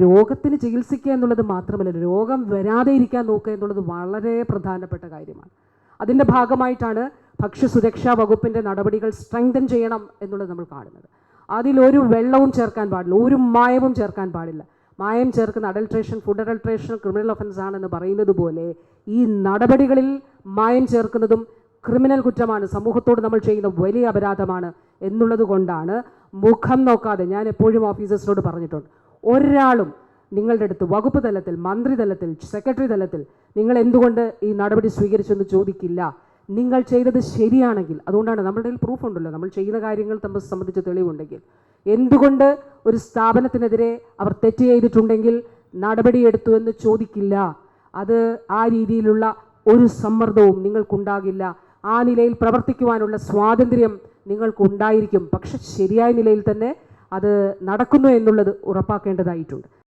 രോഗത്തിന് ചികിത്സിക്കുക എന്നുള്ളത് മാത്രമല്ല, രോഗം വരാതെ ഇരിക്കാൻ നോക്കുക എന്നുള്ളത് വളരെ പ്രധാനപ്പെട്ട കാര്യമാണ്. അതിൻ്റെ ഭാഗമായിട്ടാണ് ഭക്ഷ്യസുരക്ഷാ വകുപ്പിൻ്റെ നടപടികൾ സ്ട്രെങ്തൻ ചെയ്യണം എന്നുള്ളത് നമ്മൾ കാണുന്നത്. അതിലൊരു വെള്ളവും ചേർക്കാൻ പാടില്ല, ഒരു മായവും ചേർക്കാൻ പാടില്ല. മായം ചേർക്കുന്ന adulteration, food adulteration criminal offence ആണെന്ന് പറയുന്നത് പോലെ ഈ നടപടികളിൽ മായം ചേർക്കുന്നതും ക്രിമിനൽ കുറ്റമാണ്, സമൂഹത്തോട് നമ്മൾ ചെയ്യുന്ന വലിയ അപരാധമാണ് എന്നുള്ളത് കൊണ്ടാണ് മുഖം നോക്കാതെ ഞാൻ എപ്പോഴും ഓഫീസേഴ്സിനോട് പറഞ്ഞിട്ടുണ്ട്, ഒരാളും നിങ്ങളുടെ അടുത്ത് വകുപ്പ് തലത്തിൽ, മന്ത്രി തലത്തിൽ, സെക്രട്ടറി തലത്തിൽ നിങ്ങൾ എന്തുകൊണ്ട് ഈ നടപടി സ്വീകരിച്ചെന്ന് ചോദിക്കില്ല. നിങ്ങൾ ചെയ്തത് ശരിയാണെങ്കിൽ, അതുകൊണ്ടാണ് നമ്മുടെ കയ്യിൽ പ്രൂഫ് ഉണ്ടല്ലോ, നമ്മൾ ചെയ്യുന്ന കാര്യങ്ങൾ തമ്മിൽ സംബന്ധിച്ച് തെളിവുണ്ടെങ്കിൽ, എന്തുകൊണ്ട് ഒരു സ്ഥാപനത്തിനെതിരെ അവർ തെറ്റ് ചെയ്തിട്ടുണ്ടെങ്കിൽ നടപടിയെടുത്തു എന്ന് ചോദിക്കില്ല. അത് ആ രീതിയിലുള്ള ഒരു സമ്മർദ്ദവും നിങ്ങൾക്കുണ്ടാകില്ല. ആ നിലയിൽ പ്രവർത്തിക്കുവാനുള്ള സ്വാതന്ത്ര്യം നിങ്ങൾക്കുണ്ടായിരിക്കും. പക്ഷെ ശരിയായ നിലയിൽ തന്നെ അത് നടക്കുന്നു എന്നുള്ളത് ഉറപ്പാക്കേണ്ടതായിട്ടുണ്ട്.